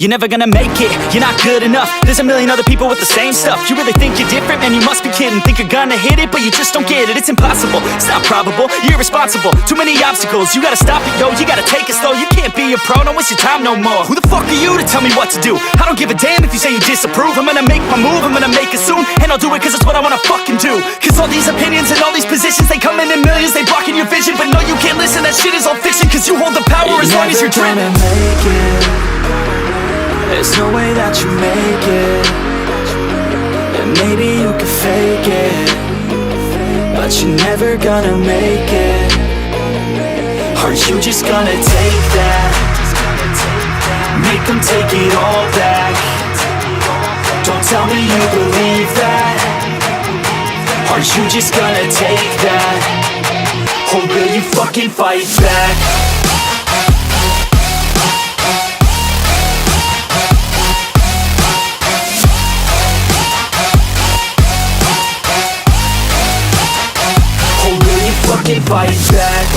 You're never gonna make it, you're not good enough. There's a million other people with the same stuff. You really think you're different? Man, you must be kidding. Think you're gonna hit it, but you just don't get it. It's impossible, it's not probable, you're irresponsible. Too many obstacles, you gotta stop it, yo. You gotta take it slow, you can't be a pro. Don't waste your time no more. Who the fuck are you to tell me what to do? I don't give a damn if you say you disapprove. I'm gonna make my move, I'm gonna make it soon. And I'll do it cause it's what I wanna fucking do. Cause all these opinions and all these positions, they come in millions, they blocking your vision. But no, you can't listen, that shit is all fiction. Cause you hold the power as long as you're dreaming. Make it. There's no way that you make it. And maybe you can fake it, but you're never gonna make it. Are you just gonna take that? Make them take it all back. Don't tell me you believe that. Are you just gonna take that? Or will you fucking fight back? Fucking fight back.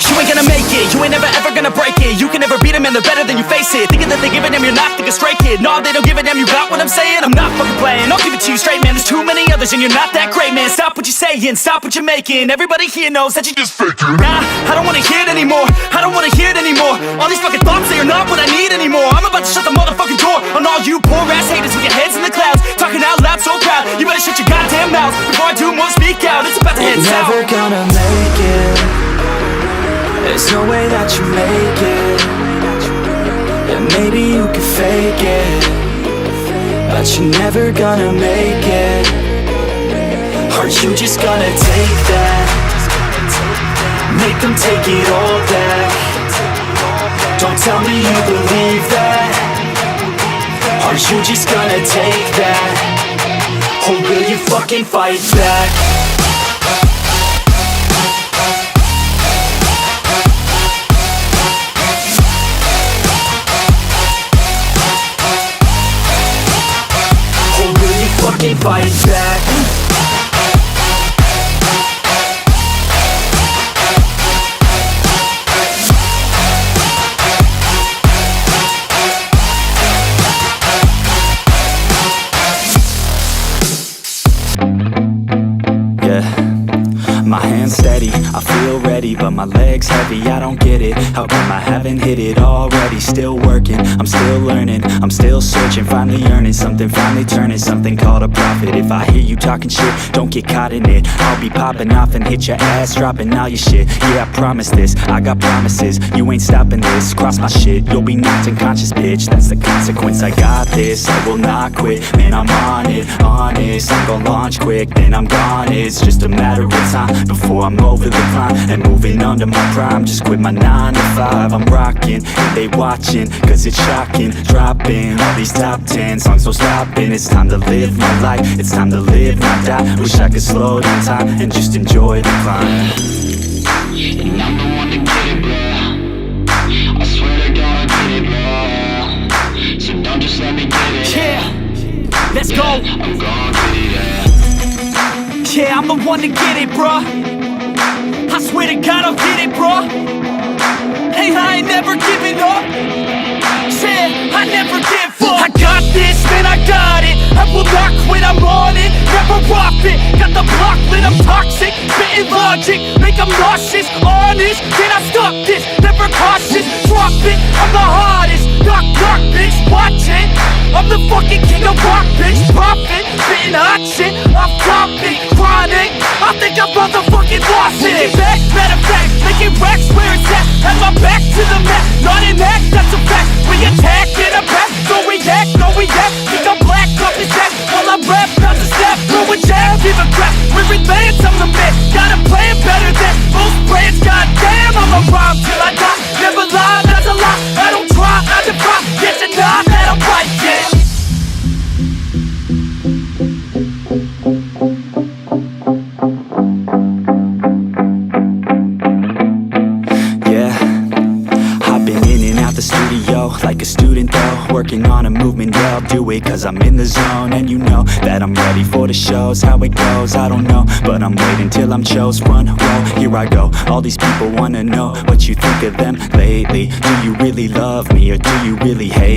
You ain't gonna make it, you ain't never ever gonna break it. You can never beat them and they're better than you face it. Thinking that they give a damn, you're not thinking straight, kid. No, they don't give a damn, you got what I'm saying? I'm not fucking playing, I'll give it to you straight, man. There's too many others and you're not that great, man. Stop what you're saying, stop what you're making. Everybody here knows that you just faking. Nah, I don't wanna hear it anymore, I don't wanna hear it anymore. All these fucking thoughts, they are not what I need anymore. I'm about to shut the motherfucking door on all you poor ass haters with your heads in the clouds, talking out loud so proud. You better shut your goddamn mouth before I do more speak out. It's about to head south. You're never gonna make it. There's no way that you make it. And maybe you can fake it, but you're never gonna make it. Are you just gonna take that? Make them take it all back. Don't tell me you believe that. Are you just gonna take that? Or will you fucking fight back? Fucking fight back. My hands steady, I feel ready, but my legs heavy, I don't get it. How come I haven't hit it already? Still working, I'm still learning, I'm still searching, finally earning something, finally turning something called a profit. If I hear you talking shit, don't get caught in it. I'll be popping off and hit your ass, dropping all your shit. Yeah, I promise this, I got promises, you ain't stopping this. Cross my shit, you'll be knocked unconscious, bitch. That's the consequence, I got this, I will not quit. Man, I'm on it, honest, I'm gon' launch quick, then I'm gone. It's just a matter of time before I'm over the climb and moving under my prime. Just quit my 9 to 5, I'm rocking and they watching, cause it's shocking. Dropping all these top 10 songs, no stopping. It's time to live my life, it's time to live, not die. Wish I could slow down time and just enjoy the climb. And I'm the one to get it, bro. I swear to God I get it, bro. So don't just let me get it. Yeah, let's go. I'm gon' get it, yeah. Yeah, I'm the one to get it, bruh. I swear to God I'll get it, bruh. Hey, I ain't never giving up. Yeah, I never give up. I got this, man, I got it. I will not quit, I'm on it. Never profit, got the block lit, I'm toxic. Spitting logic, make them nauseous. Honest, can I stop this? Never cautious, drop it. I'm the hardest, knock, knock, bitch, watch it. I'm the fucking king of rock, bitch, profit. Spitting hot shit, off topic, chronic. I think I'm motherfucking lost it. Back, matter of fact, making racks where it's at. Have my back to the mat, not an act, that's a fact. We attack in a pack, so we act, no we act. Think I'm black, up his ass, while I rap, bounce a step. Throw a jab, give a crap, we're advanced, I'm the man. Got a plan better than most brands, goddamn. I'm a rhyme till I die, never lie, that's a lie. I don't try, I defy, yes and nah, that I'm right, yeah. Yeah, I've been in and out the studio, like a student though, working on a movement, yeah, I'll do it cause I'm in the zone. And you know that I'm ready for the shows, how it goes, I don't know, but I'm waiting till I'm chose. Front row, here I go, all these people wanna know what you think of them lately. Do you really love me or do you really hate